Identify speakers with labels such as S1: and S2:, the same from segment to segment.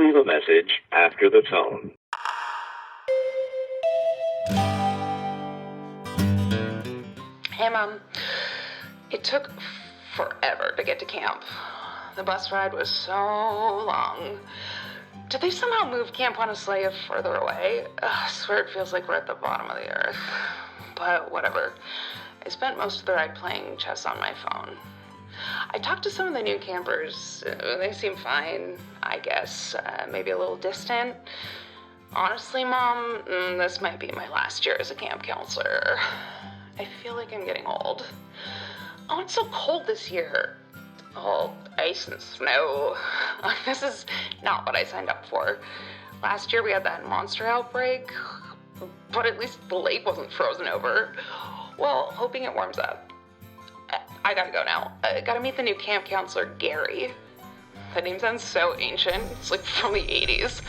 S1: leave a message after the tone.
S2: Hey, Mom. It took forever to get to camp. The bus ride was so long. Did they somehow move Camp Wanaslaya further away? I swear it feels like we're at the bottom of the earth. But whatever. I spent most of the ride playing chess on my phone. I talked to some of the new campers. They seem fine, I guess. Maybe a little distant. Honestly, Mom, this might be my last year as a camp counselor. I feel like I'm getting old. Oh, it's so cold this year. All ice and snow. This is not what I signed up for. Last year we had that monster outbreak, but at least the lake wasn't frozen over. Well, hoping it warms up. I gotta go now. I gotta meet the new camp counselor, Gary. That name sounds so ancient. It's like from the 80s.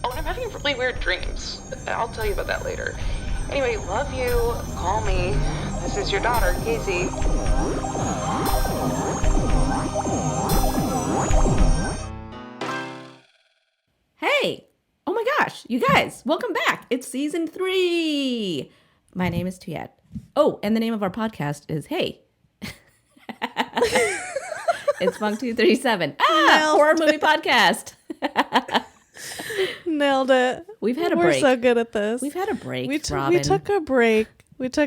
S2: Oh, and I'm having really weird dreams. I'll tell you about that later. Anyway, love you. Call me. This is your daughter, Casey.
S3: Hey! Oh my gosh, you guys, welcome back. It's season 3. My name is Tuyet. Oh, and the name of our podcast is Hey. It's Funk 237. Horror movie podcast.
S4: Nailed it.
S3: We've had a
S4: break. We're so good at this.
S3: We've had a break,
S4: Robin. We took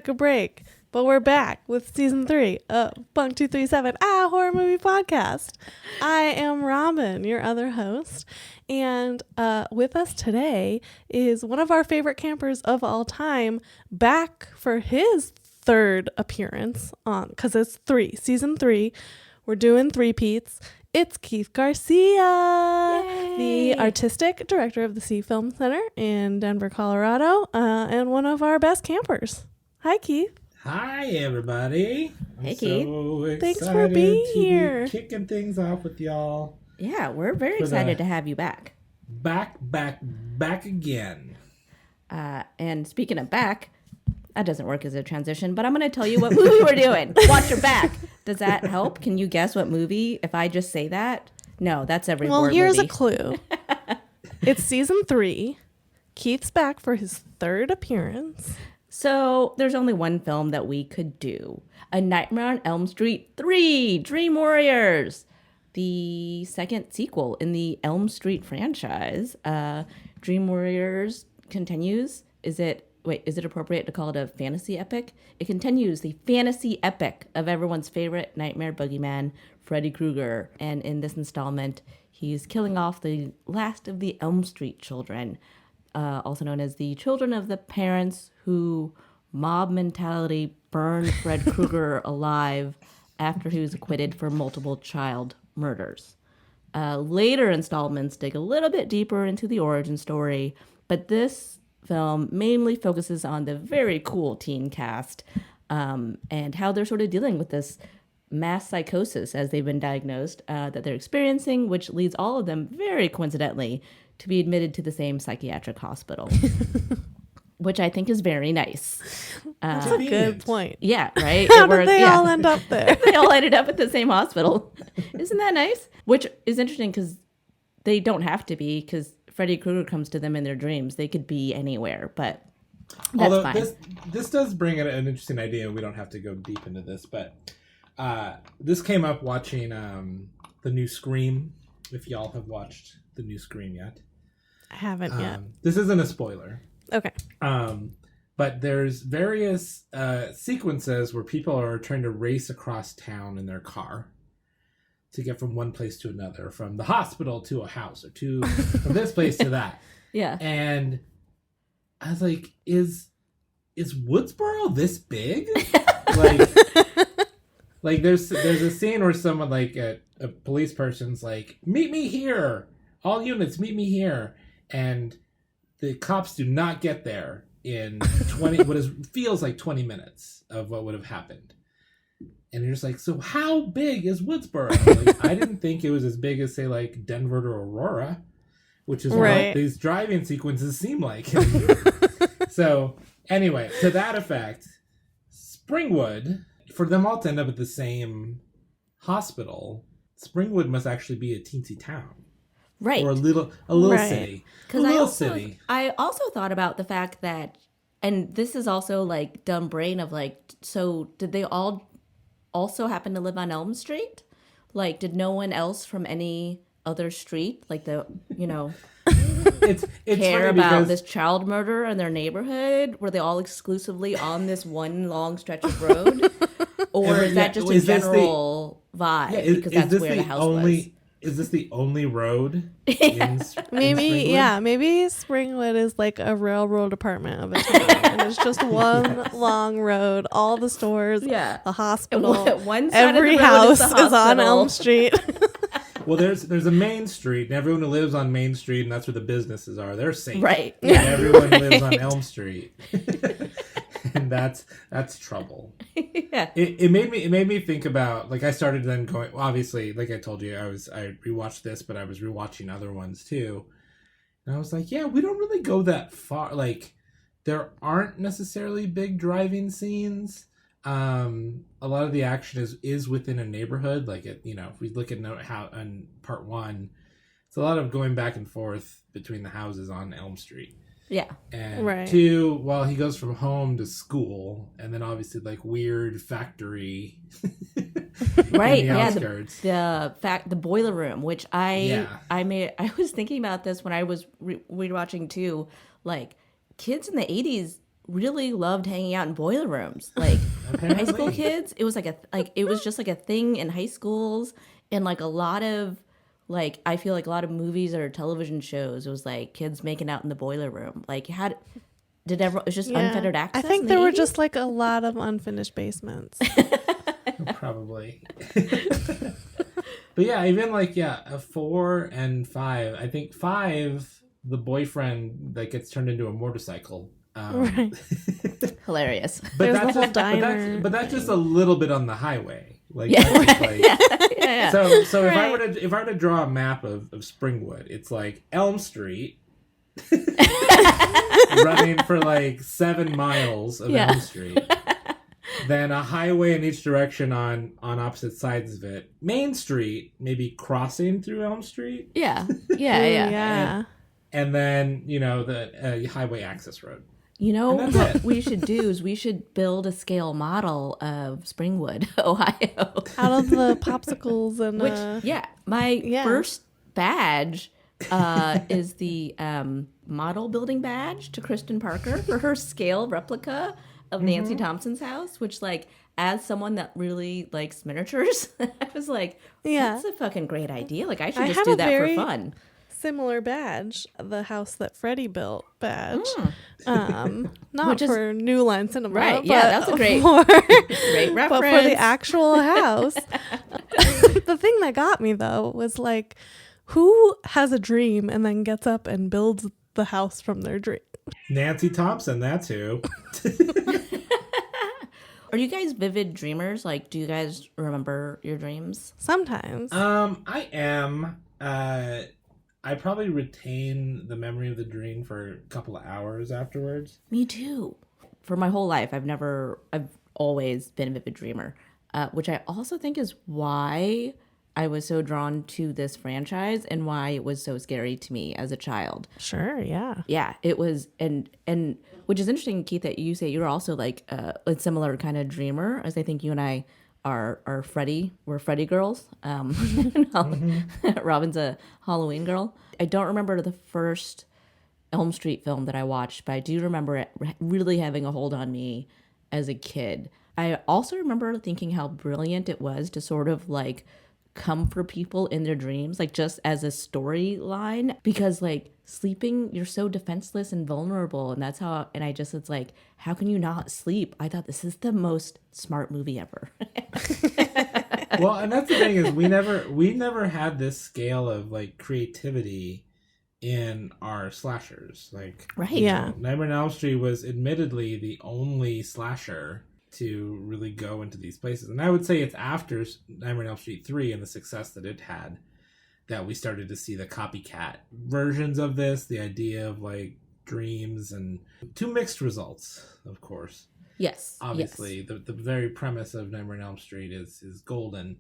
S4: a break. But we're back with season 3 of Funk 237, horror movie podcast. I am Robin, your other host. And with us today is one of our favorite campers of all time, back for his 3rd appearance on, because it's season 3. We're doing three-peats. It's Keith Garcia,
S3: Yay!
S4: The artistic director of the Sea Film Center in Denver, Colorado, and one of our best campers. Hi, Keith.
S5: Hi, everybody.
S3: Hey, Keith.
S5: So excited
S4: Thanks for being
S5: to
S4: here.
S5: Be kicking things off with y'all.
S3: Yeah, we're very excited to have you back.
S5: Back again.
S3: And speaking of back, that doesn't work as a transition, but I'm going to tell you what movie we're doing. Watch your back. Does that help? Can you guess what movie if I just say that? No, that's every
S4: Well,
S3: war
S4: here's
S3: movie.
S4: a clue. It's season 3. Keith's back for his 3rd appearance.
S3: So there's only one film that we could do. A Nightmare on Elm Street 3, Dream Warriors. The second sequel in the Elm Street franchise. Dream Warriors continues. Is it appropriate to call it a fantasy epic? It continues the fantasy epic of everyone's favorite nightmare boogeyman, Freddy Krueger. And in this installment, he's killing off the last of the Elm Street children, also known as the children of the parents who mob mentality burned Fred Krueger alive after he was acquitted for multiple child murders. Later installments dig a little bit deeper into the origin story, but this film mainly focuses on the very cool teen cast and how they're sort of dealing with this mass psychosis as they've been diagnosed that they're experiencing, which leads all of them, very coincidentally, to be admitted to the same psychiatric hospital, which I think is very nice.
S4: That's a good point.
S3: Yeah, right?
S4: How did they all end up there?
S3: They all ended up at the same hospital. Isn't that nice? Which is interesting because they don't have to be, because Freddy Krueger comes to them in their dreams. They could be anywhere, but that's fine.
S5: This does bring an interesting idea. We don't have to go deep into this, but this came up watching the new Scream, if y'all have watched the new Scream yet.
S4: I haven't yet.
S5: This isn't a spoiler.
S4: Okay.
S5: But there's various sequences where people are trying to race across town in their car to get from one place to another, from the hospital to a house, or from this place to that.
S3: Yeah.
S5: And I was like, is Woodsboro this big? like there's a scene where someone, like a police person's like, meet me here, all units meet me here, and the cops do not get there in 20 feels like 20 minutes of what would have happened. And you're just like, so how big is Woodsboro? Like, I didn't think it was as big as, say, like Denver to Aurora, which is what these driving sequences seem like. So anyway, to that effect, Springwood, for them all to end up at the same hospital, Springwood must actually be a teensy town.
S3: Right.
S5: or a little
S4: Right.
S5: city, a
S3: Because
S5: little city.
S3: I also thought about the fact that, and this is also like dumb brain of like, so did they all also happen to live on Elm Street? Like, did no one else from any other street, like
S5: It's
S3: care
S5: funny
S3: about
S5: because
S3: this child murder in their neighborhood? Were they all exclusively on this one long stretch of road? Or is that just a general vibe?
S5: yeah,
S3: because that's
S5: this
S3: where
S5: the
S3: the house
S5: only? Is this the only road? In
S4: Maybe,
S5: Springwood?
S4: yeah, maybe Springwood is like a railroad department of a town, and it's just one long road. All the stores,
S3: Yeah.
S4: the
S3: was.
S4: hospital,
S3: One side
S4: every
S3: of the road
S4: house
S3: is, the
S4: is on
S3: hospital.
S4: Elm Street.
S5: Well, there's a main street, and everyone who lives on Main Street, and that's where the businesses are. They're safe,
S3: Right.
S5: And everyone lives on Elm Street, and that's trouble.
S3: Yeah.
S5: It made me think about, like, I started then going. Well, obviously, like I told you, I rewatched this, but I was rewatching other ones too, and I was like, yeah, we don't really go that far. Like, there aren't necessarily big driving scenes. A lot of the action is within a neighborhood. Like, if we look at how on part 1, it's a lot of going back and forth between the houses on Elm Street.
S3: Yeah.
S5: And
S4: Right.
S5: 2, well, he goes from home to school, and then obviously like weird factory,
S3: Right.
S5: in the
S3: Yeah.
S5: outskirts.
S3: The boiler room, which
S5: Yeah.
S3: I was thinking about this when I was rewatching too. Like, kids in the 80s really loved hanging out in boiler rooms. Like, high school kids, it was it was just like a thing in high schools, and like a lot of, like, I feel like a lot of movies or television shows, it was like kids making out in the boiler room. Like, did everyone, it was just unfettered access?
S4: I think
S3: in
S4: there
S3: the
S4: were
S3: 80s?
S4: just like a lot of unfinished basements.
S5: Probably. But yeah, even like, a 4 and 5. I think 5, the boyfriend that gets turned into a motorcycle.
S4: Right.
S3: Hilarious.
S5: But
S4: There's
S5: that's
S4: the whole
S5: just,
S4: diner.
S5: but that's just a little bit on the highway. Like,
S3: Yeah.
S5: that's just like,
S3: Yeah.
S5: So
S4: Right.
S5: if I were to draw a map of Springwood, it's like Elm Street running for like 7 miles of
S3: Yeah.
S5: Elm Street. Then a highway in each direction on opposite sides of it. Main Street, maybe crossing through Elm Street.
S3: Yeah. Yeah.
S4: Yeah.
S5: And then, the highway access road.
S3: You know
S5: And that's
S3: what
S5: it.
S3: we should do is we should build a scale model of Springwood, Ohio.
S4: Out of the popsicles and
S3: My
S4: Yeah.
S3: first badge is the model building badge to Kristen Parker for her scale replica of Nancy Thompson's house, which, like, as someone that really likes miniatures, I was like,
S4: Yeah.
S3: that's a fucking great idea. Like, I should
S4: I
S3: just
S4: have
S3: do
S4: a
S3: that
S4: very-
S3: for fun.
S4: similar badge, the house that Freddie built badge. Not
S3: Which is-
S4: for New Line Cinema,
S3: Right,
S4: but
S3: yeah, that's a great-
S4: for,
S3: Great
S4: but
S3: reference.
S4: for the actual house. The thing that got me though was like, who has a dream and then gets up and builds the house from their dream?
S5: Nancy Thompson, that's who.
S3: Are you guys vivid dreamers? Like, do you guys remember your dreams?
S4: Sometimes.
S5: I am. I probably retain the memory of the dream for a couple of hours afterwards.
S3: Me too. For my whole life, I've always been a vivid dreamer, which I also think is why I was so drawn to this franchise and why it was so scary to me as a child.
S4: Sure, yeah.
S3: Yeah, it was, and which is interesting, Keith, that you say you're also like a similar kind of dreamer, as I think you and I are Freddy. We're Freddy girls. Robin's a Halloween girl. I don't remember the first Elm Street film that I watched, but I do remember it really having a hold on me as a kid. I also remember thinking how brilliant it was to sort of like come for people in their dreams, like just as a storyline, because like sleeping, you're so defenseless and vulnerable, and that's how, and I just, it's like, how can you not sleep? I thought this is the most smart movie ever.
S5: Well, and that's the thing is we never had this scale of like creativity in our slashers. Like,
S3: Right.
S4: Yeah.
S5: Nightmare on Elm Street was admittedly the only slasher to really go into these places. And I would say it's after Nightmare on Elm Street 3 and the success that it had that we started to see the copycat versions of this, the idea of like dreams, and two mixed results, of course.
S3: Yes.
S5: Obviously,
S3: yes.
S5: the very premise of Nightmare on Elm Street is golden,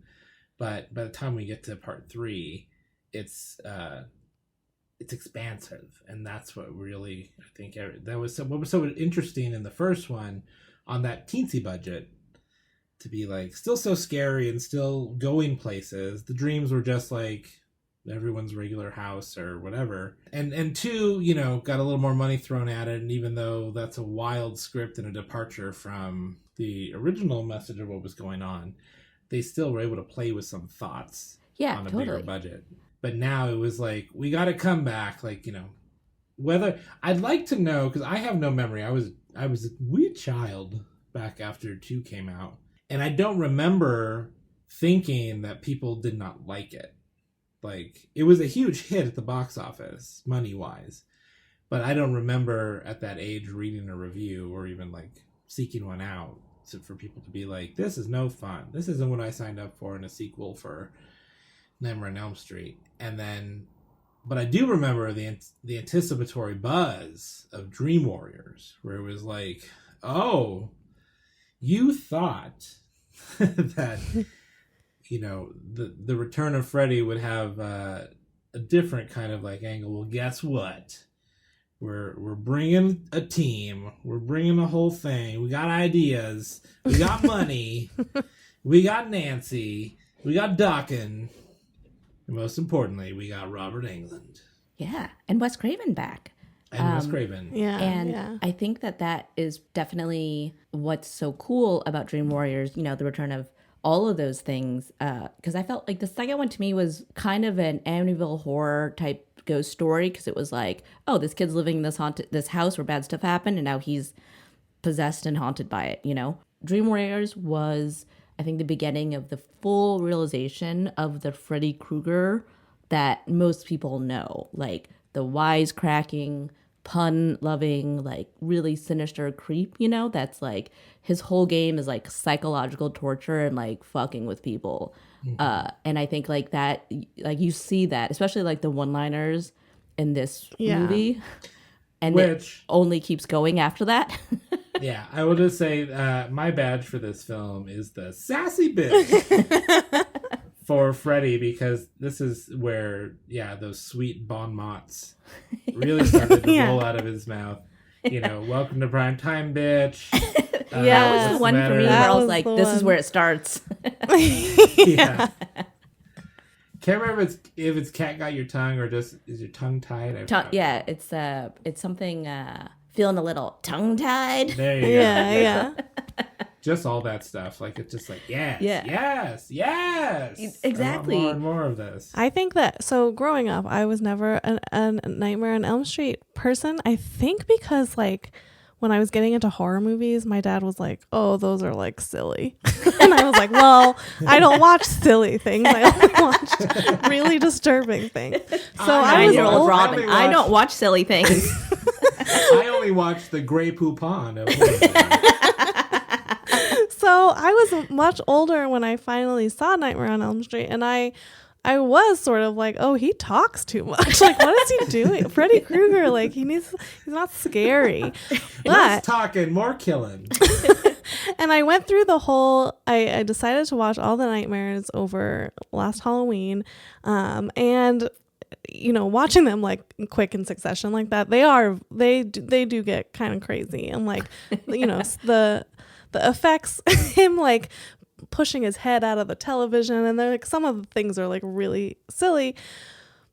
S5: but by the time we get to part 3, it's it's expansive, and that's what really, I think, that was what was so interesting in the first one on that teensy budget, to be like still so scary and still going places. The dreams were just like everyone's regular house or whatever, and two, you know, got a little more money thrown at it, and even though that's a wild script and a departure from the original message of what was going on, they still were able to play with some thoughts on a bigger budget. But now it was like, we got to come back, like, you know, whether I'd like to know, because I have no memory. I was a wee child back after 2 came out, and I don't remember thinking that people did not like it. Like, it was a huge hit at the box office, money-wise, but I don't remember at that age reading a review or even like seeking one out for people to be like, this is no fun. This isn't what I signed up for in a sequel for Nightmare on Elm Street. And then, but I do remember the anticipatory buzz of Dream Warriors, where it was like, oh, you thought that, you know, the Return of Freddy would have a different kind of like angle. Well, guess what? We're bringing a team. We're bringing the whole thing. We got ideas. We got money. We got Nancy. We got Dokken. And most importantly, we got Robert Englund.
S3: Yeah, and Wes Craven back.
S5: And Wes Craven.
S4: Yeah.
S3: And I think that is definitely what's so cool about Dream Warriors, you know, the return of all of those things. Because I felt like the second one to me was kind of an Amityville horror type ghost story, because it was like, oh, this kid's living in this house where bad stuff happened, and now he's possessed and haunted by it, you know? Dream Warriors was, I think, the beginning of the full realization of the Freddy Krueger that most people know. Like, the wisecracking, pun-loving, like, really sinister creep, you know? That's, like, his whole game is, like, psychological torture and, like, fucking with people. Mm-hmm. And I think, like, that, like, you see that, especially, like, the one-liners in this movie. And which it only keeps going after that.
S5: Yeah, I will just say my badge for this film is the sassy bitch for Freddy, because this is where, those sweet bon mots really started to roll out of his mouth. You know, welcome to prime time, bitch.
S3: That was the one for me where I was like, this is where it starts.
S5: Yeah. Can't remember if it's cat got your tongue or just is your tongue tied.
S3: It's something feeling a little tongue tied.
S5: There you go.
S4: Yeah.
S5: Just all that stuff. Like, it's just like, yes.
S3: Exactly.
S5: I want more of this.
S4: I think that, so growing up, I was never a Nightmare on Elm Street person. I think because, like, when I was getting into horror movies, my dad was like, oh, those are, like, silly. And I was like, well, I don't watch silly things. I only watch really disturbing things. So I was
S3: old Robin. I don't watch silly things.
S5: I only watch the Grey Poupon of
S4: So I was much older when I finally saw Nightmare on Elm Street, and I was sort of like, oh, he talks too much. Like, what is he doing? Freddy Krueger, like, he's not scary.
S5: Less talking, more killing.
S4: And I went through the whole, I decided to watch all the nightmares over last Halloween. And, you know, watching them, like, quick in succession like that, they do get kind of crazy. And, like, you know, the effects, him, like, pushing his head out of the television, and they're like, some of the things are like really silly.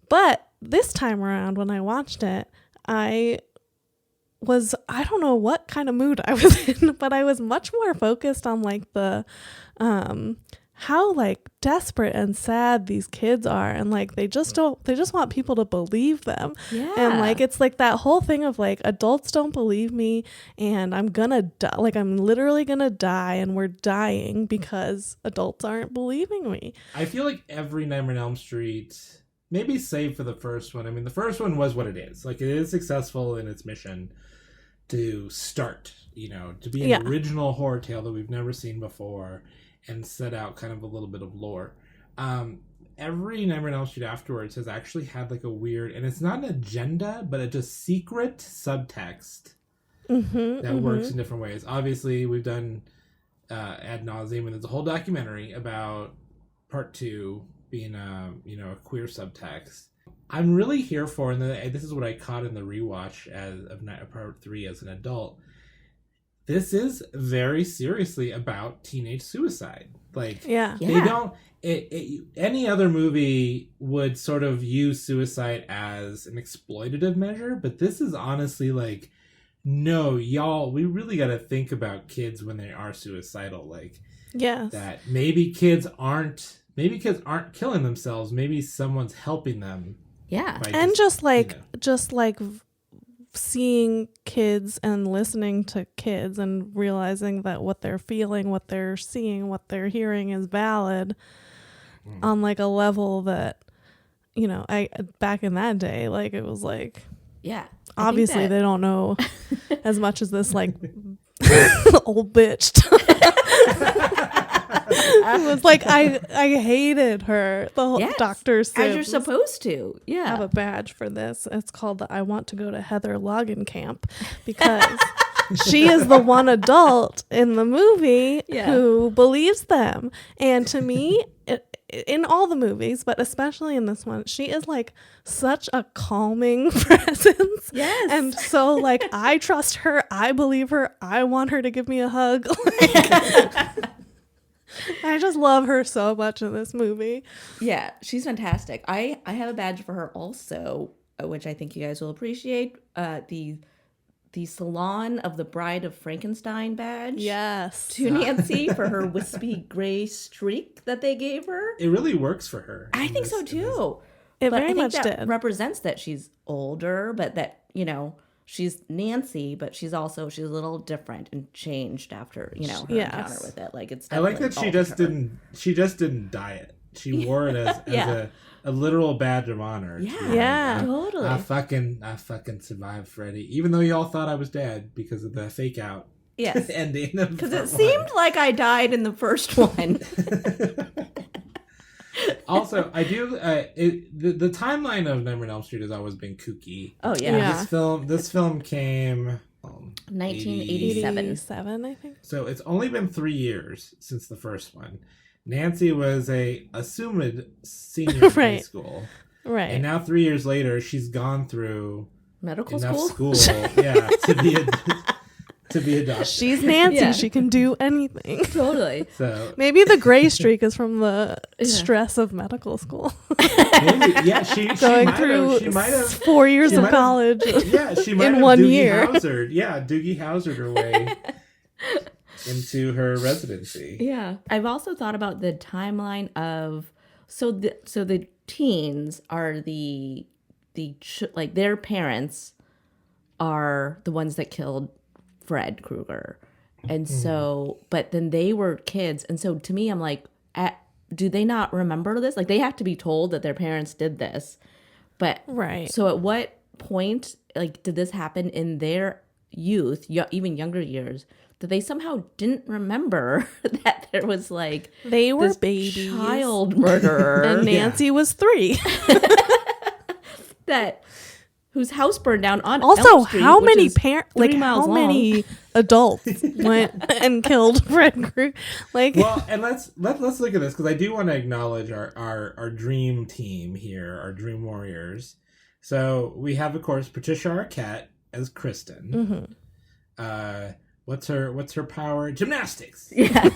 S4: But this time around when I watched it, I don't know what kind of mood I was in, but I was much more focused on, like, the how, like, desperate and sad these kids are, and, like, they just want people to believe them.
S3: Yeah.
S4: And, like, it's like that whole thing of, like, adults don't believe me, and I'm gonna die, like, I'm literally gonna die, and we're dying because adults aren't believing me.
S5: I feel like every Nightmare on Elm Street, maybe save for the first one. I mean, the first one was what it is. Like, it is successful in its mission to start, you know, to be an original horror tale that we've never seen before, and set out kind of a little bit of lore. Every Nightmare on Elm Street afterwards has actually had, like, a weird, and it's not an agenda, but a just secret subtext that works in different ways. Obviously, we've done ad nauseum, and there's a whole documentary about part 2 being a queer subtext. I'm really here for, and this is what I caught in the rewatch of Part 3 as an adult. This is very seriously about teenage suicide. Like,
S4: Yeah.
S5: they don't. Any other movie would sort of use suicide as an exploitative measure, but this is honestly like, no, y'all, we really got to think about kids when they are suicidal. Like,
S4: Yes.
S5: that maybe kids aren't killing themselves. Maybe someone's helping them.
S3: Yeah.
S5: by
S4: And just like
S5: you know.
S4: seeing kids and listening to kids and realizing that what they're feeling, what they're seeing, what they're hearing is valid on like a level that, you know, I back in that day, like it was like,
S3: Yeah.
S4: obviously they don't know as much as this like old bitch. It was like I hated her. The whole
S3: Yes,
S4: Dr. Sims.
S3: as you're supposed to. Yeah.
S4: Have a badge for this. It's called the I Want to Go to Heather Logan Camp, because she is the one adult in the movie who believes them. And to me, in all the movies, but especially in this one, she is like such a calming presence.
S3: Yes.
S4: And so like I trust her. I believe her. I want her to give me a hug. I just love her so much in this movie.
S3: Yeah, she's fantastic. I have a badge for her also, which I think you guys will appreciate. The Salon of the Bride of Frankenstein badge.
S4: Yes.
S3: To Nancy for her wispy gray streak that they gave her.
S5: It really works for her.
S3: I think so too.
S4: It
S3: But
S4: very
S3: I think
S4: much
S3: that
S4: did.
S3: represents that she's older, but that, you know, she's Nancy, but she's a little different and changed after, you know, her encounter with it. Like it's
S5: I like that she
S3: definitely
S5: just didn't dye it. She wore it as a literal badge of honor.
S3: Yeah.
S4: Yeah.
S3: Totally.
S5: I fucking survived, Freddy. Even though y'all thought I was dead because of the fake out
S3: Yes.
S5: ending.
S3: Because it seemed like I died in the first one.
S5: Also, I do. The timeline of Nightmare on Elm Street has always been kooky.
S3: Oh yeah.
S4: Yeah.
S5: This film came
S3: 1987.
S4: 87, I think.
S5: So it's only been 3 years since the first one. Nancy was a assumed senior in high
S4: Right.
S5: school,
S4: Right.
S5: and now 3 years later, she's gone through
S3: Medical
S5: enough
S3: school?
S5: yeah, to be a doctor.
S4: She's Nancy.
S3: Yeah.
S4: She can do anything.
S3: Totally.
S5: So
S4: Maybe the gray streak is from the stress of medical school.
S5: maybe, yeah, she
S4: Going
S5: might
S4: through
S5: have, she might have
S4: 4 years
S5: she
S4: of
S5: might have-
S4: college.
S5: Yeah, she might
S4: in
S5: have
S4: 1
S5: Doogie
S4: year.
S5: Doogie Howsered her way into her residency.
S3: Yeah. I've also thought about the timeline of so the teens are like their parents are the ones that killed Fred Krueger. And so but then they were kids, and so to me I'm like do they not remember this? Like they have to be told that their parents did this. But
S4: Right.
S3: so at what point like did this happen in their youth, even younger years, that they somehow didn't remember that there was like
S4: They were
S3: this
S4: babies.
S3: child murderer
S4: And Nancy was 3.
S3: that whose house burned down on
S4: Also,
S3: Elm Street,
S4: how
S3: which
S4: many
S3: is
S4: parents,
S3: 3
S4: like
S3: miles
S4: how
S3: long.
S4: many adults went and killed Fred Krueger? Like,
S5: Well, and let's look at this, because I do want to acknowledge our dream team here, our dream warriors. So we have, of course, Patricia Arquette as Kristen. What's her power? Gymnastics.
S3: Yeah.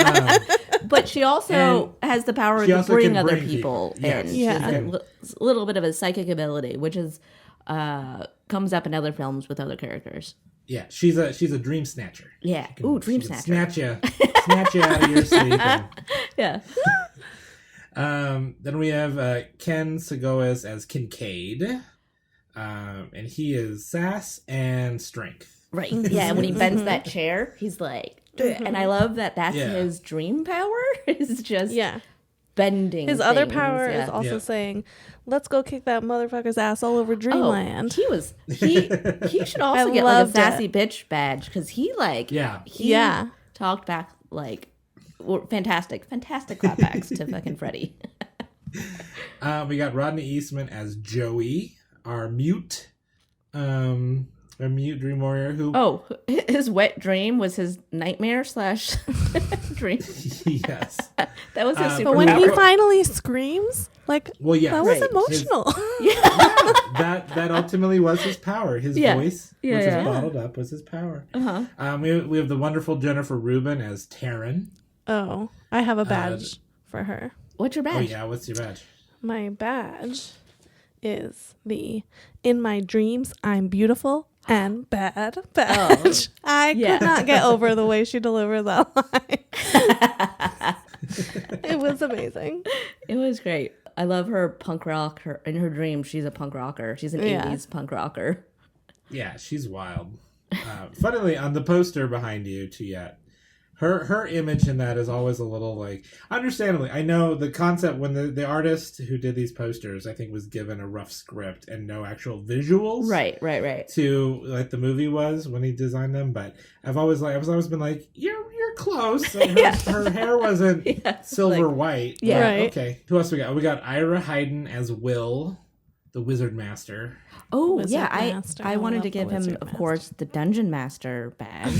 S5: Um,
S3: But she also has the power
S5: she
S3: to
S5: also
S3: bring
S5: can
S3: other
S5: bring
S3: people
S5: people. Yes,
S3: in.
S5: she
S3: She has
S5: can.
S3: a little bit of a psychic ability, which is comes up in other films with other characters.
S5: Yeah, she's a dream snatcher.
S3: Yeah.
S5: She can-
S3: Ooh, dream
S5: she can
S3: snatcher.
S5: snatch you out of your sleep.
S3: Yeah.
S5: Then we have Ken Segoes as Kincaid, and he is sass and strength.
S3: Right. Yeah. When he bends that chair, he's like, and I love that that's
S5: Yeah.
S3: his dream power is just
S4: yeah.
S3: bending.
S4: His other
S3: things.
S4: power
S3: Yeah.
S4: is also
S5: Yeah.
S4: saying, "Let's go kick that motherfucker's ass all over Dreamland."
S3: He should also
S4: I
S3: get like a
S4: loved
S3: sassy
S4: it.
S3: bitch badge because he like
S5: Yeah.
S3: he
S4: Yeah.
S3: talked back like fantastic clapbacks to fucking Freddy.
S5: We got Rodney Eastman as Joey, our mute dream warrior who.
S3: Oh, his wet dream was his nightmare / dream.
S5: Yes.
S3: That was his
S5: But
S3: superpower.
S4: But when he
S5: Power.
S4: finally screams, Like,
S5: Well, yeah,
S4: that was
S3: right.
S4: emotional.
S5: that ultimately was his power. His
S3: Yeah.
S5: voice,
S3: Yeah,
S5: which
S3: yeah.
S5: is bottled up, was his power.
S3: Uh-huh.
S5: We have the wonderful Jennifer Rubin as Taryn.
S4: Oh, I have a badge for her.
S3: What's your badge?
S5: Oh yeah, what's your badge?
S4: My badge is the "In my dreams, I'm beautiful and bad" badge. I could not get over the way she delivered that line. It was amazing.
S3: It was great. I love her punk rock. In her dreams, she's a punk rocker. She's an 80s punk rocker.
S5: Yeah, she's wild. Funnily, on the poster behind you, Tuyet, her image in that is always a little like, understandably, I know the concept when the artist who did these posters, I think, was given a rough script and no actual visuals.
S3: Right.
S5: To like the movie was when he designed them, but I've always been like, you're close. Like, her hair wasn't silver white.
S3: Yeah.
S4: Right.
S5: Okay. Who else we got? We got Ira Hayden as Will, the Wizard Master.
S3: Oh,
S4: Wizard
S3: yeah.
S4: Master.
S3: I wanted
S4: love
S3: to
S4: the
S3: give him,
S4: Wizard
S3: of
S4: Master.
S3: course, the Dungeon Master badge,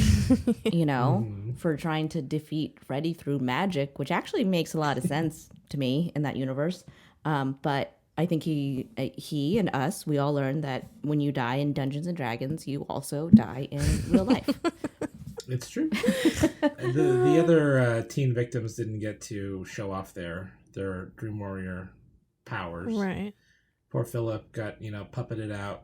S3: for trying to defeat Freddy through magic, which actually makes a lot of sense to me in that universe. But I think he and us, we all learned that when you die in Dungeons and Dragons, you also die in real life.
S5: It's true. The other teen victims didn't get to show off their Dream Warrior powers.
S4: Right.
S5: Poor Philip got puppeted out.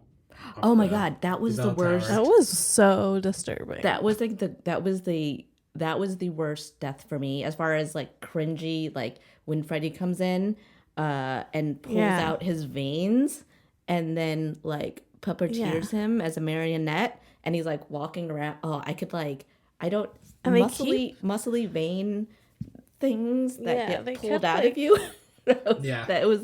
S3: Oh my God, that was the
S5: bell
S3: worst.
S5: tower.
S4: That was so disturbing.
S3: That was like that was the worst death for me, as far as like cringy, like when Freddy comes in and pulls out his veins and then like puppeteers him as a marionette, and he's like walking around. Oh, I could like, I don't,
S4: And they
S3: muscly vein things that
S4: they
S3: get pulled
S4: kept,
S3: out
S4: like-
S3: of you.
S5: Yeah.
S3: That was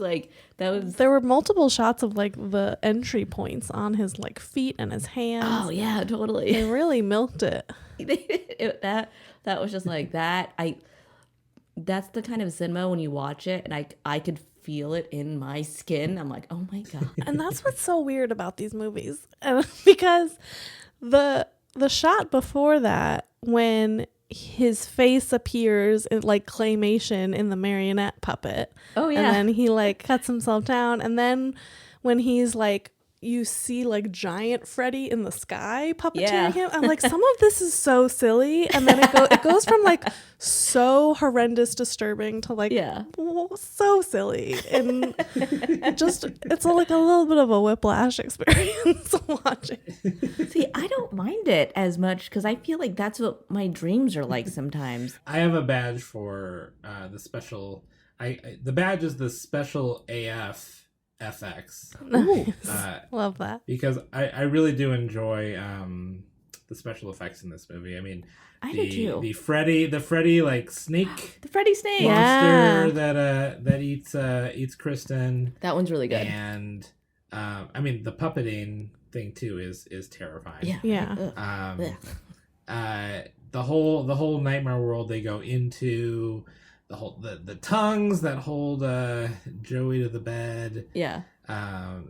S4: There were multiple shots of like the entry points on his like feet and his hands.
S3: oh yeah, totally.
S4: They really milked it.
S3: that was just like that. That's the kind of cinema when you watch it and I could feel it in my skin. I'm like, oh my God.
S4: And that's what's so weird about these movies. Because the shot before that, when his face appears in like claymation in the marionette puppet.
S3: Oh, yeah.
S4: And then he like cuts himself down. And then when he's like, you see like giant Freddy in the sky puppeteering him. I'm like, some of this is so silly. And then it goes from like so horrendous disturbing to like so silly. And it's like a little bit of a whiplash experience watching.
S3: See, I don't mind it as much because I feel like that's what my dreams are like sometimes.
S5: I have a badge for the special. The badge is the special AF FX.
S4: Nice. Love that.
S5: Because I really do enjoy the special effects in this movie. I mean,
S3: I do too.
S5: The Freddy like snake
S3: The Freddy Snake.
S5: monster that eats Kristen.
S3: That one's really good.
S5: And I mean, the puppeting thing too is terrifying.
S4: Yeah.
S5: The whole nightmare world they go into, the tongues that hold Joey to the bed.
S3: Yeah.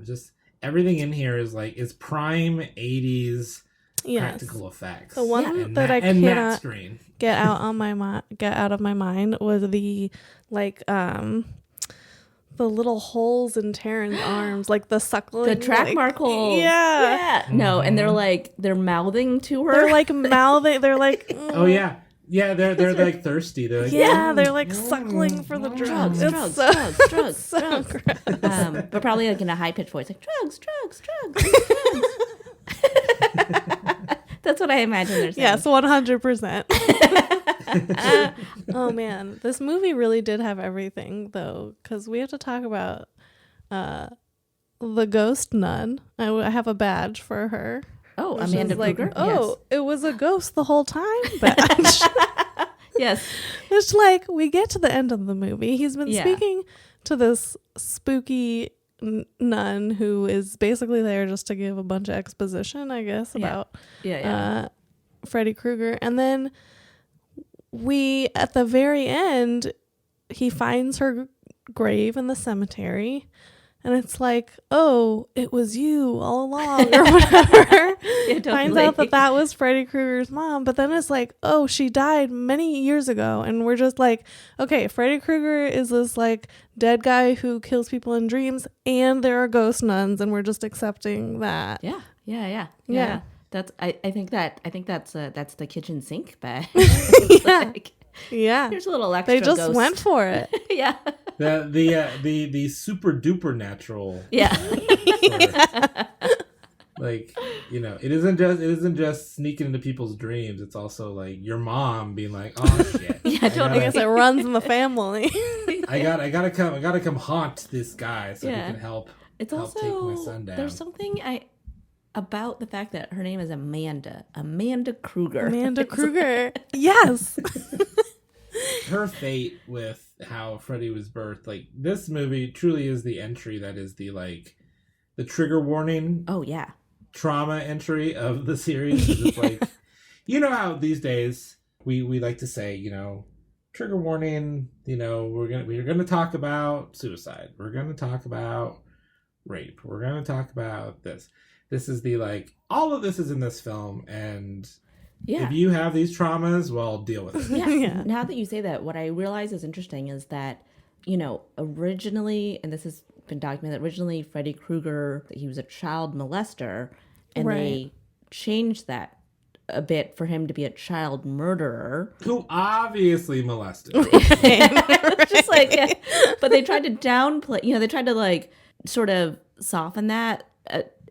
S5: Just everything in here is prime 80s practical effects.
S4: The one
S5: and
S4: that I
S5: and matte
S4: cannot
S5: screen.
S4: get out of my mind was the like the little holes in Taryn's arms, like the suckling,
S3: The track mark holes.
S4: Yeah.
S3: No, and they're mouthing to her.
S4: They're like mouthing. They're like.
S5: Oh yeah. Yeah, they're like thirsty. They're like,
S4: they're like suckling for the drugs.
S3: drugs. But probably like in a high pitched voice, like drugs. That's what I imagine they're saying.
S4: Yes, 100%. Oh man, this movie really did have everything though, because we have to talk about the ghost nun. I have a badge for her.
S3: Oh,
S4: Which
S3: Amanda
S4: is like,
S3: Kruger?
S4: oh, it was a ghost the whole time badge.
S3: Yes.
S4: It's like we get to the end of the movie. He's been speaking to this spooky nun who is basically there just to give a bunch of exposition, I guess, about Freddy Krueger. And then at the very end, he finds her grave in the cemetery. And it's like, oh, it was you all along or whatever.
S3: Yeah,
S4: Finds
S3: totally.
S4: out that was Freddy Krueger's mom. But then it's like, oh, she died many years ago. And we're just like, okay, Freddy Krueger is this like dead guy who kills people in dreams. And there are ghost nuns. And we're just accepting that.
S3: Yeah. That's I think that's the kitchen sink bag.
S4: Yeah. Yeah.
S3: There's a little extra.
S4: They just
S3: ghost.
S4: went for it.
S3: Yeah.
S5: The super duper natural.
S3: Yeah.
S5: Like, you know, it isn't just sneaking into people's dreams. It's also like your mom being like, oh shit.
S3: Yeah, totally.
S4: I guess it runs in the family.
S5: I gotta come haunt this guy so he can help.
S3: It's
S5: help
S3: also
S5: take my son down.
S3: there's something about the fact that her name is Amanda Krueger.
S4: Amanda Krueger. Yes.
S5: Her fate with how Freddy was birthed, like this movie truly is the entry that is the trigger warning.
S3: Oh yeah.
S5: Trauma entry of the series. It's like, you know how these days we like to say, you know, trigger warning, you know, we're gonna talk about suicide, we're gonna talk about rape, we're gonna talk about this. This is all of this is in this film, and if you have these traumas, well, deal with it.
S3: Yeah. Now that you say that, what I realize is interesting is that, you know, originally, and this has been documented, originally Freddy Krueger, he was a child molester, and they changed that a bit for him to be a child murderer.
S5: Who obviously molested.
S3: Just like, yeah. But they tried to downplay, you know, they tried to like sort of soften that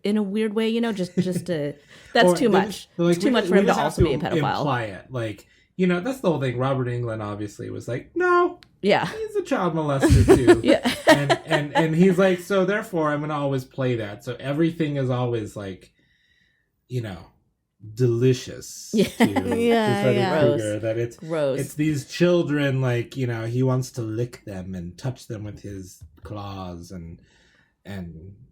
S3: in a weird way, you know, just to, that's too much. It's too much for him to also be a pedophile.
S5: Imply it. Like, you know, that's the whole thing. Robert Englund obviously was like, no,
S3: yeah,
S5: he's a child molester too.
S3: Yeah.
S5: and he's like, so therefore I'm going to always play that. So everything is always like, you know, delicious to Freddy Krueger. That it's these children, like, you know, he wants to lick them and touch them with his claws and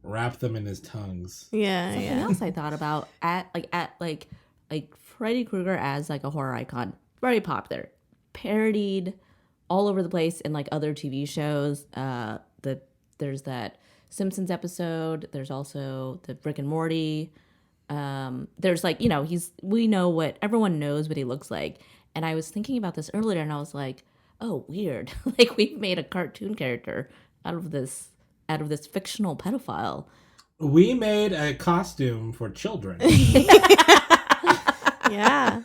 S5: wrap them in his tongues.
S3: Something else I thought about at Freddy Krueger as like a horror icon, very popular, parodied all over the place in like other TV shows. There's that Simpsons episode. There's also the Rick and Morty. There's like, you know, everyone knows what he looks like. And I was thinking about this earlier, and I was like, oh, weird. Like we've made a cartoon character out of this fictional pedophile.
S5: We made a costume for children.
S4: Yeah.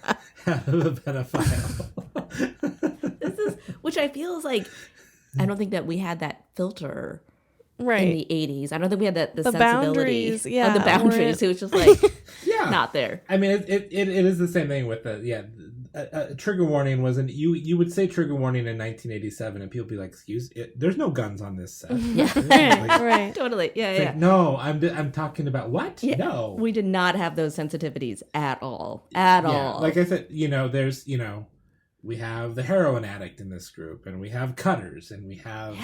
S5: Out of a pedophile.
S3: Which I feel is like, I don't think that we had that filter in
S4: Right.
S3: the 80s. I don't think we had the sensibility
S4: boundaries,
S3: of
S4: yeah,
S3: the boundaries. It was just like, not there.
S5: I mean, it is the same thing with a trigger warning wasn't, you would say trigger warning in 1987 and people would be like, there's no guns on this set.
S3: Yeah.
S5: Like,
S4: Right.
S3: Totally. Yeah,
S5: it's
S3: yeah.
S5: like, no, I'm talking about what?
S3: Yeah.
S5: No.
S3: We did not have those sensitivities at all. At all.
S5: Like I said, you know, there's, you know, we have the heroin addict in this group, and we have cutters, and we have,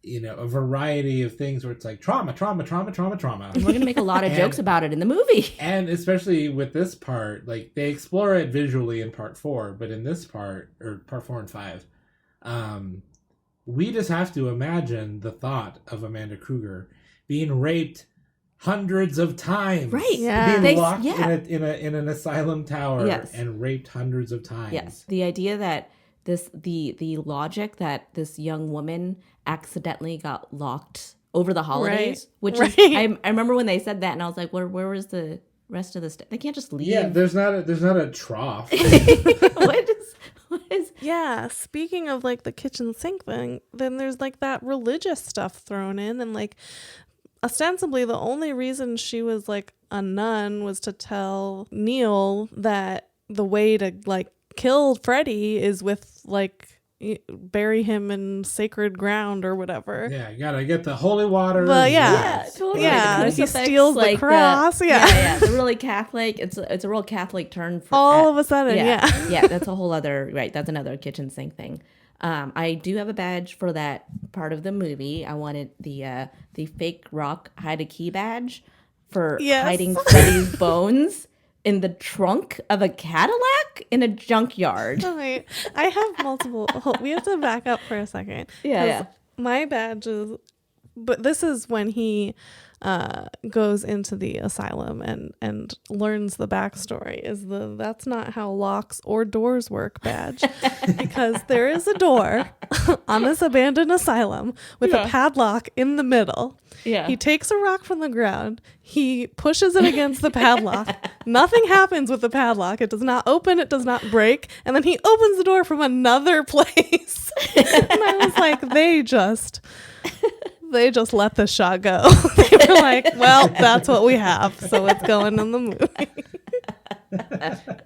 S5: you know, a variety of things where it's like trauma.
S3: And we're going to make a lot of jokes about it in the movie.
S5: And especially with this part, like they explore it visually in part 4, but in this part, or part 4 and 5, we just have to imagine the thought of Amanda Krueger being raped hundreds of times.
S3: Right.
S4: Yeah.
S5: Being locked in an asylum tower and raped hundreds of times.
S3: Yes. The idea that the logic that this young woman accidentally got locked over the holidays, which is, I remember when they said that, and I was like, where was the rest of this? They can't just leave.
S5: Yeah, there's not a trough.
S3: What is?
S4: Yeah. Speaking of like the kitchen sink thing, then there's like that religious stuff thrown in, and like ostensibly the only reason she was like a nun was to tell Neil that the way to like kill Freddy is with like bury him in sacred ground or whatever.
S5: Yeah, you gotta get the holy water.
S4: Well,
S3: Totally.
S4: Yeah,
S3: The
S4: he
S3: crucifix,
S4: steals the
S3: like,
S4: cross.
S3: The really Catholic. It's a real Catholic turn for
S4: all of a sudden.
S3: yeah. That's a whole other That's another kitchen sink thing. I do have a badge for that part of the movie. I wanted the fake rock hide a key badge for hiding Freddy's bones in the trunk of a Cadillac in a junkyard.
S4: Oh, wait. I have multiple. We have to back up for a second.
S3: Yeah.
S4: My badges but this is when he goes into the asylum and learns the backstory is the "that's not how locks or doors work" badge. Because there is a door on this abandoned asylum with a padlock in the middle.
S3: Yeah.
S4: He takes a rock from the ground. He pushes it against the padlock. Nothing happens with the padlock. It does not open. It does not break. And then he opens the door from another place. And I was like, they just let the shot go. They were like, well, that's what we have. So it's going in the movie.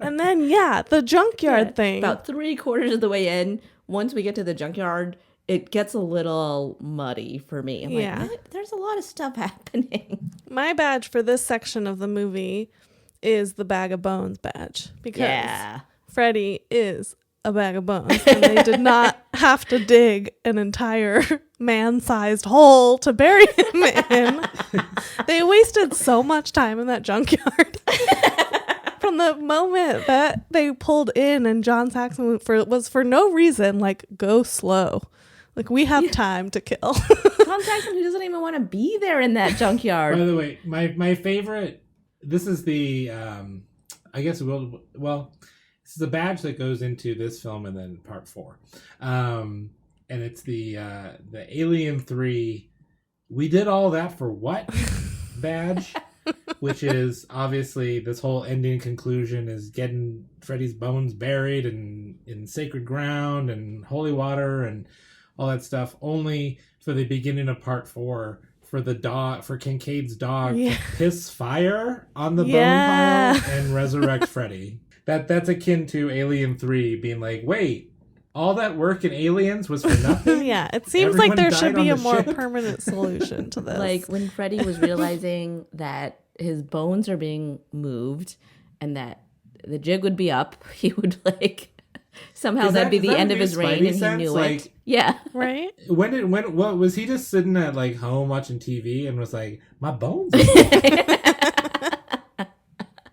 S4: And then, the junkyard thing.
S3: About 3/4 of the way in, once we get to the junkyard, it gets a little muddy for me. I'm like, what? There's a lot of stuff happening.
S4: My badge for this section of the movie is the bag of bones badge. Because Freddy is a bag of bones. And they did not have to dig an entire man-sized hole to bury him in. They wasted so much time in that junkyard. From the moment that they pulled in and John Saxon was for no reason like, go slow. Like, we have time to kill.
S3: John Saxon, who doesn't even want to be there in that junkyard.
S5: By the way, my favorite, this is the, I guess, this is a badge that goes into this film and then part 4. And it's the Alien 3, we did all that for what badge? Which is obviously this whole ending conclusion is getting Freddy's bones buried in sacred ground and holy water and all that stuff, only for the beginning of part 4 for Kincaid's dog to piss fire on the bone pile and resurrect Freddy. That's akin to Alien 3 being like, wait, all that work in Aliens was for nothing?
S4: Yeah, it seems
S5: Everyone
S4: like there
S5: died
S4: should
S5: on
S4: be a
S5: the
S4: more
S5: ship?
S4: permanent solution to this.
S3: Like when Freddy was realizing that his bones are being moved and that the jig would be up, he would somehow that'd be the end of his reign, and he knew it. Yeah.
S4: Right?
S5: What was he just sitting at home watching TV and was like, my bones are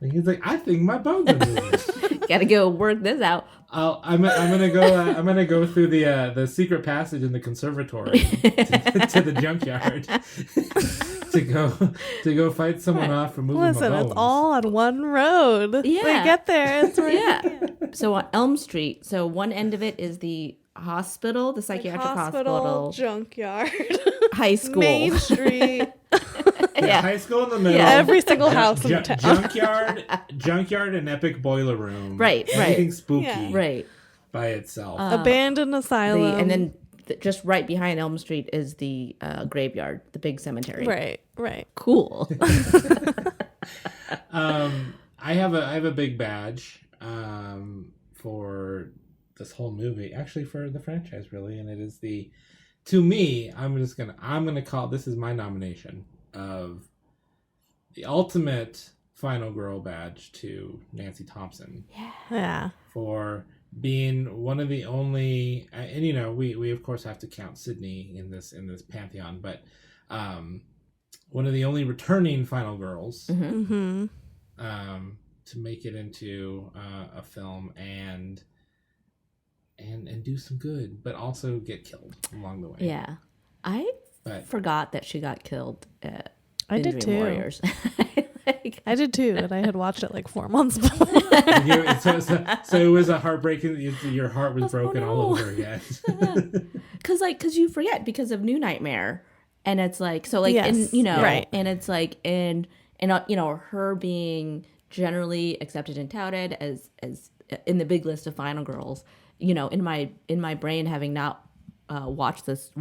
S5: and he's like, I think my bones are moving.
S3: Gotta go work this out.
S5: I'm gonna go through the secret passage in the conservatory to the junkyard to go fight someone off for moving my bones.
S4: It's all on one road.
S3: Yeah.
S4: They get there. It's right.
S3: So on Elm Street, so one end of it is the hospital, the psychiatric hospital,
S4: junkyard,
S3: high school,
S4: Main Street.
S5: High school in the middle.
S4: Yeah, every single house in town.
S5: Junkyard, and epic boiler room.
S3: Right.
S5: Anything spooky.
S4: Yeah.
S3: Right.
S5: By itself.
S4: Abandoned asylum.
S3: And then just right behind Elm Street is the graveyard, the big cemetery.
S4: Right.
S3: Cool.
S5: I have a big badge for this whole movie, actually for the franchise really, and it is to me, I'm gonna call, this is my nomination of the ultimate final girl badge to Nancy Thompson.
S4: Yeah.
S5: For being one of the only, and we of course have to count Sydney in this pantheon, but one of the only returning final girls to make it into a film and do some good, but also get killed along the way.
S3: Yeah. I forgot that she got killed
S4: I did too.
S3: Warriors.
S4: I did too, and I had watched it 4 months before.
S5: So it was a heartbreaking. Your heart was broken all over again.
S3: Because you forget because of New Nightmare, and it's
S4: yes,
S3: right, and it's and her being generally accepted and touted as in the big list of final girls. In my brain, having not watched this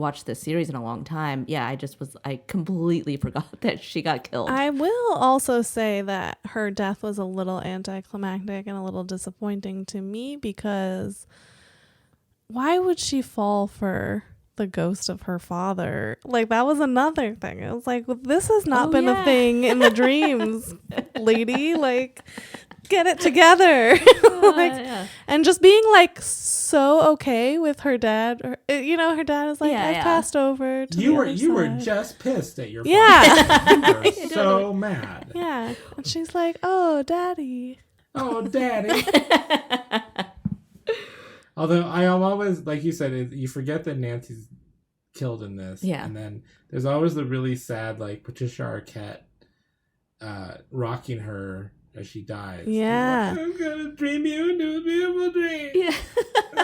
S3: series in a long time, I completely forgot that she got killed.
S4: I will also say that her death was a little anticlimactic and a little disappointing to me, because why would she fall for the ghost of her father? That was another thing. It was this has not been a thing in the dreams, lady. Get it together. And just being so okay with her dad. Her dad is I've passed over to
S5: you were just pissed at your father. You were so mad.
S4: Yeah. And she's like, oh, daddy.
S5: Although I am always, like you said, you forget that Nancy's killed in this.
S3: Yeah.
S5: And then there's always the really sad, like, Patricia Arquette rocking her as she dies.
S4: Yeah.
S5: Like, I'm gonna dream you into a beautiful dream.
S3: Yeah.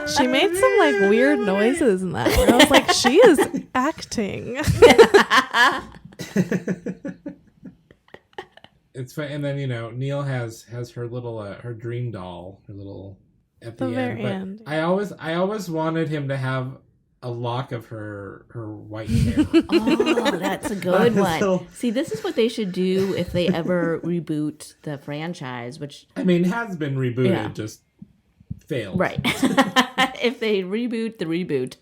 S4: She made some like weird noises in that where I was like, she is acting.
S5: It's fun. And then, Neil has her little her dream doll, her little at the,
S4: The
S5: end.
S4: very
S5: But
S4: end.
S5: I always wanted him to have a lock of her white hair.
S3: Oh, that's a good one.
S5: So-
S3: See, this is what they should do if they ever reboot the franchise, which
S5: I mean, it has been rebooted,
S3: Yeah.
S5: just failed.
S3: right. If they reboot the reboot,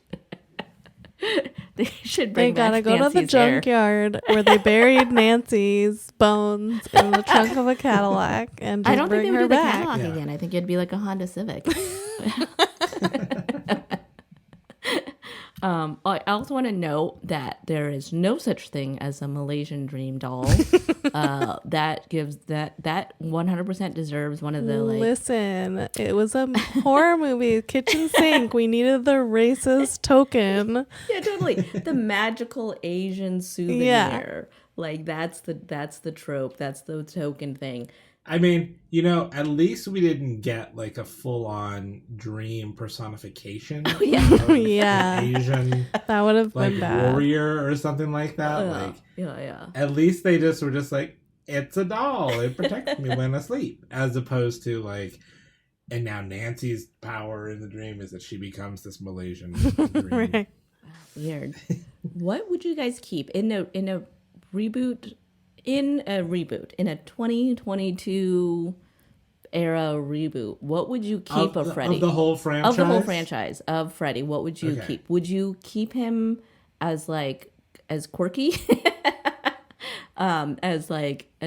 S3: they should
S4: They
S3: bring
S4: gotta
S3: back
S4: go to the
S3: Nancy's hair.
S4: junkyard where they buried Nancy's bones in the trunk of a Cadillac and just
S3: I don't think
S4: bring
S3: they would
S4: her
S3: do the
S4: back.
S3: Cadillac
S5: Yeah.
S3: again. I think it'd be like a Honda Civic. I also want to note that there is no such thing as a Malaysian dream doll. That gives that 100% deserves one of the like.
S4: Listen, it was a horror movie, kitchen sink. We needed the racist token.
S3: Yeah, totally. The magical Asian souvenir.
S4: Yeah.
S3: Like that's the trope. That's the token thing.
S5: I mean, at least we didn't get like a full-on dream personification.
S3: yeah.
S5: of
S4: Yeah.
S5: an Asian
S4: That would have
S5: like
S4: been bad.
S5: warrior or something like that. Like,
S3: Yeah.
S5: at least they just were just like, it's a doll. It protects me when I sleep, as opposed to like, and now Nancy's power in the dream is that she becomes this Malaysian dream.
S4: Right.
S3: Weird. What would you guys keep in a reboot? In a 2022 era reboot, what would you keep of Freddy?
S5: Of the whole franchise?
S3: Of the whole franchise of Freddy, what would you
S5: Okay.
S3: keep? Would you keep him as quirky, as a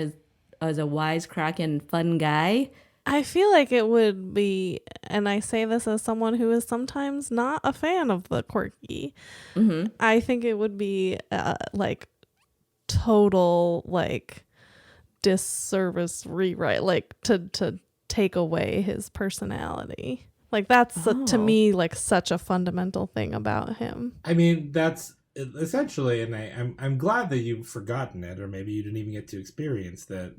S3: wisecracking fun guy?
S4: I feel like it would be, and I say this as someone who is sometimes not a fan of the quirky.
S3: Mm-hmm.
S4: I think it would be like total like disservice rewrite, like to take away his personality. Like that's to me like such a fundamental thing about him.
S5: I mean, that's essentially, and I'm glad that you've forgotten it, or maybe you didn't even get to experience the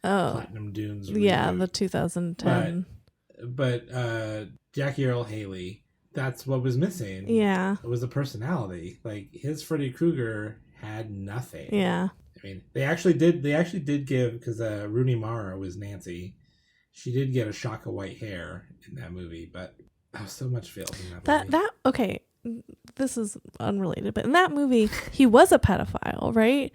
S5: Platinum Dunes reboot.
S4: Yeah, the 2010.
S5: But Jackie Earle Haley, that's what was missing.
S4: Yeah.
S5: It was a personality. Like, his Freddy Krueger had nothing.
S4: Yeah.
S5: I mean, they actually did give, because Rooney Mara was Nancy, she did get a shock of white hair in that movie, but so much failed in that movie.
S4: Okay, this is unrelated, but in that movie he was a pedophile, right?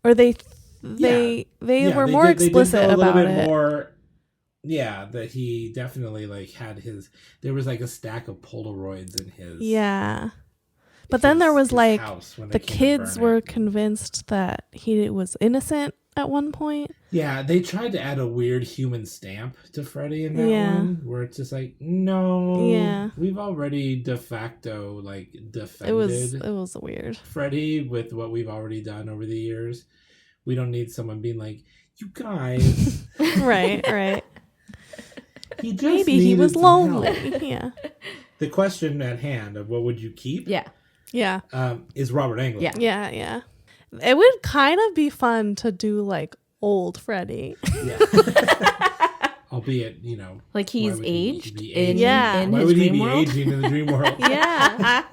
S4: Or they were more explicit about it.
S5: More, yeah, that he definitely like had there was like a stack of Polaroids in his.
S4: Yeah. But then there was like the kids were
S5: it.
S4: convinced that he was innocent at one point.
S5: Yeah, they tried to add a weird human stamp to Freddy in that
S4: Yeah.
S5: one, where it's just like, no,
S4: Yeah.
S5: we've already de facto like defended
S4: It was weird.
S5: Freddy with what we've already done over the years. We don't need someone being like, you guys,
S4: right.
S5: he just
S4: Maybe he
S5: needed
S4: was
S5: some
S4: lonely.
S5: help.
S4: Yeah.
S5: The question at hand of what would you keep?
S3: Yeah.
S4: Yeah.
S5: Is Robert Englund.
S3: Yeah.
S4: Yeah. It would kind of be fun to do like old Freddy.
S5: Yeah. Albeit,
S3: Like he's
S5: why would he
S3: aged
S5: be
S3: in,
S4: Yeah.
S3: in
S5: why
S3: his
S5: would he
S3: dream
S5: be
S3: world.
S5: aging in the dream world?
S4: Yeah.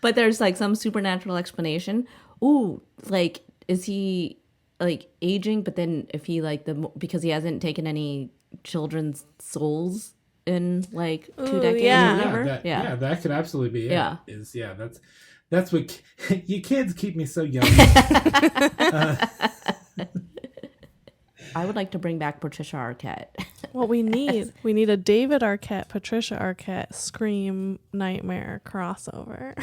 S3: But there's like some supernatural explanation. Ooh, like is he like aging? But then if he like because he hasn't taken any children's souls in like 2
S4: Ooh,
S3: decades
S4: yeah.
S3: or whatever.
S5: That could absolutely be it.
S3: Yeah.
S5: That's what you kids keep me so young.
S3: I would like to bring back Patricia Arquette.
S4: What we need a David Arquette, Patricia Arquette, Scream Nightmare crossover.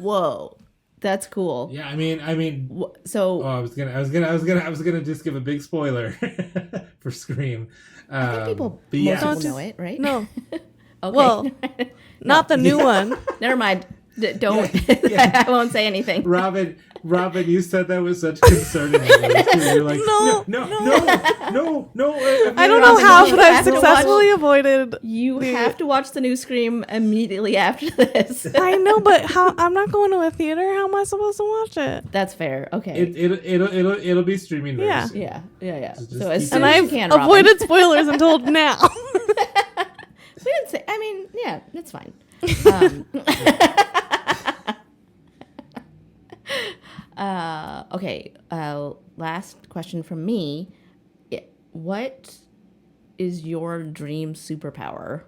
S3: Whoa, that's cool.
S5: Yeah, I mean.
S3: So
S5: I was gonna just give a big spoiler for Scream.
S3: I think people
S5: but yeah,
S3: most people know it, right?
S4: No.
S3: Okay.
S4: Well, not the new one.
S3: Never mind. Don't.
S5: Yeah.
S3: I won't say anything.
S5: Robin Robin, you said that with such concerning language. You're like, no.
S4: I don't know how, but I've successfully avoided.
S3: You have to watch the new Scream immediately after this.
S4: I know, but how? I'm not going to a theater. How am I supposed to watch it?
S3: That's fair. Okay.
S5: It'll be streaming very soon.
S3: Yeah.
S5: Just
S3: So as
S5: keep
S3: soon
S4: And
S3: as you
S4: I've
S3: can, Robin.
S4: avoided spoilers until now.
S3: We didn't say. I mean, yeah, it's fine. Okay. Last question from me. What is your dream superpower?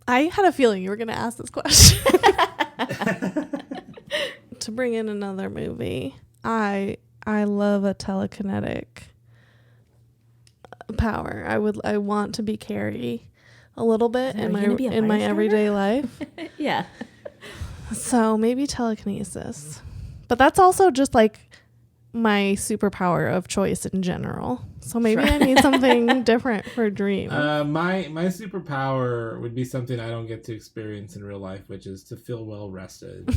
S4: I had a feeling you were going to ask this question. To bring in another movie, I love a telekinetic power. I want to be Carrie a little bit in my everyday life.
S3: Yeah.
S4: So maybe telekinesis. But that's also just like my superpower of choice in general. So maybe I need something different for a dream.
S5: My superpower would be something I don't get to experience in real life, which is to feel well rested.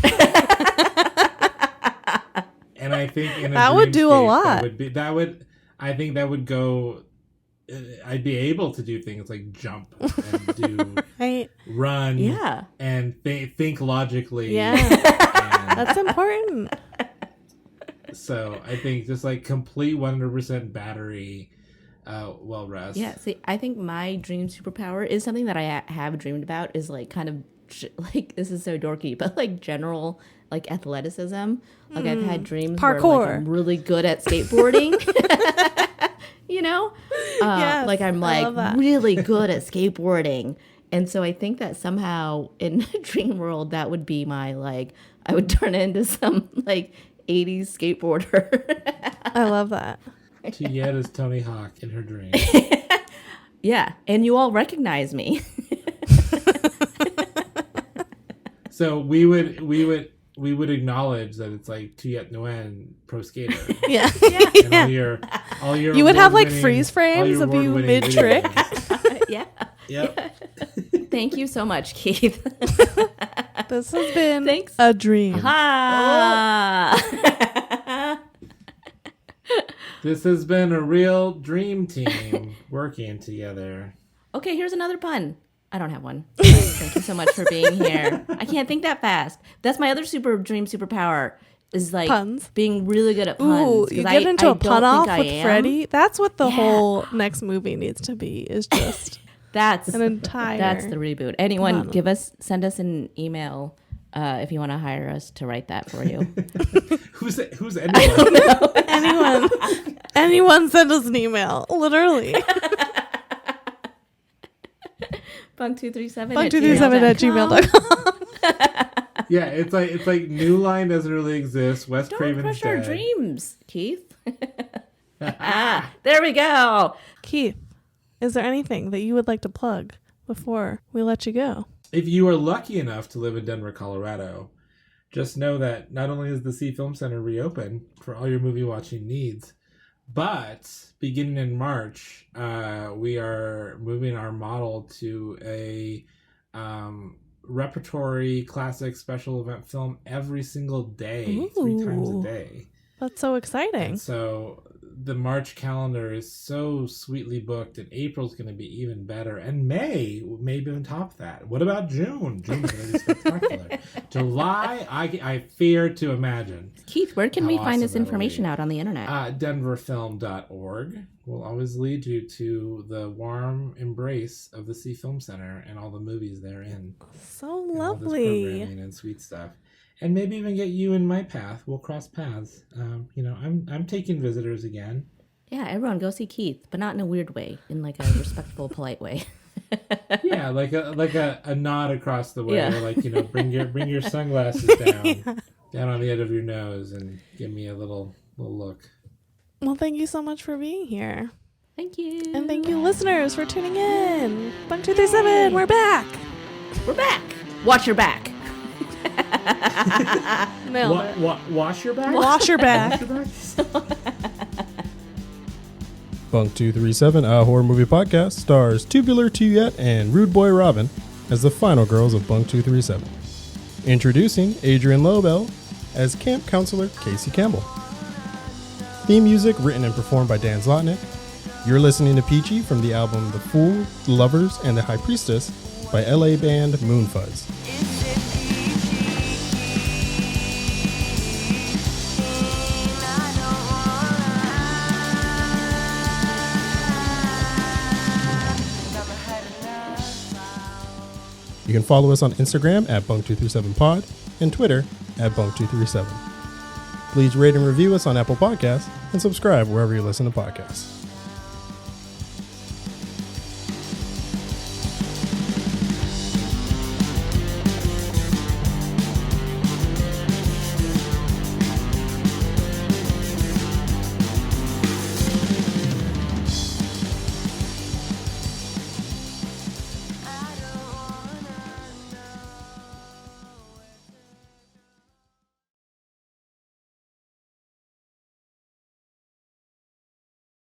S5: And I think in a
S4: that would do a lot.
S5: I think that would go. I'd be able to do things like jump and do run, and think logically.
S4: Yeah, that's important.
S5: So I think just like complete 100% battery, well rest.
S3: Yeah. See, I think my dream superpower is something that I have dreamed about. Is like kind of like, this is so dorky, but like general like athleticism. Like I've had dreams
S4: parkour.
S3: where like, I'm really good at skateboarding. You know,
S4: Yes,
S3: like I'm like really good at skateboarding, and so I think that somehow in a dream world that would be my like I would turn into some like 80s skateboarder.
S4: I love that.
S5: Tuyet is Tony Hawk in her dream.
S3: Yeah, and you all recognize me.
S5: So we would acknowledge that it's like Tuyet Nguyen, pro skater.
S4: Yeah.
S5: And all your
S4: You would have like
S5: award-winning-
S4: freeze frames of you
S5: award-winning
S4: mid trick.
S5: videos.
S3: Yeah.
S5: Yep.
S3: Thank you so much, Keith.
S4: This has been
S3: Thanks.
S4: a dream.
S5: This has been a real dream team working together.
S3: Okay, here's another pun. I don't have one. Thank you so much for being here. I can't think that fast. That's my other dream superpower is like
S4: Puns.
S3: being really good at puns.
S4: Ooh, you get into a pun off with Freddie. That's what the
S3: Yeah.
S4: whole next movie needs to be. Is just
S3: That's
S4: an entire.
S3: That's the reboot. Anyone, send us an email if you want to hire us to write that for you.
S5: Who's anyone?
S4: Anyone send us an email. Literally.
S3: Bunk237
S4: at gmail.com.
S5: Yeah, it's like New Line doesn't really exist. Wes
S3: Don't
S5: Craven's
S3: crush
S5: dead.
S3: our dreams, Keith. There we go.
S4: Keith, is there anything that you would like to plug before we let you go?
S5: If you are lucky enough to live in Denver, Colorado, just know that not only is the C Film Center reopened for all your movie watching needs, but beginning in March, we are moving our model to a repertory classic special event film every single day, 3 times a day.
S4: That's so exciting.
S5: And so the March calendar is so sweetly booked, and April's going to be even better, and May maybe on top of that. What about June? June's going to be spectacular. July, I fear to imagine.
S3: Keith, where can we find this
S5: awesome that'll
S3: information
S5: be.
S3: out on the internet?
S5: Denverfilm.org will always lead you to the warm embrace of the C Film Center and all the movies therein.
S4: So
S5: And all this
S4: lovely.
S5: programming and sweet stuff. And maybe even get you in my path. We'll cross paths. I'm taking visitors again.
S3: Yeah, everyone go see Keith, but not in a weird way, in like a respectful, polite way.
S5: Yeah, like a nod across the way,
S3: Yeah.
S5: or like bring your sunglasses down on the edge of your nose, and give me a little look.
S4: Well, thank you so much for being here.
S3: Thank you.
S4: And thank you, listeners, for tuning in. Bunk237, we're back.
S3: We're back. Watch your back.
S4: Nailed it.
S5: Wash your back.
S4: Wash your back.
S6: Bunk 237, a horror movie podcast, stars Tubular Tuyet and Rude Boy Robin as the final girls of Bunk 237. Introducing Adrian Lobel, as Camp Counselor Casey Campbell. Theme music written and performed by Dan Zlotnick. You're listening to Peachy from the album The Fool, The Lovers, and The High Priestess by LA band Moonfuzz. You can follow us on Instagram at Bunk237Pod and Twitter at Bunk237. Please rate and review us on Apple Podcasts and subscribe wherever you listen to podcasts.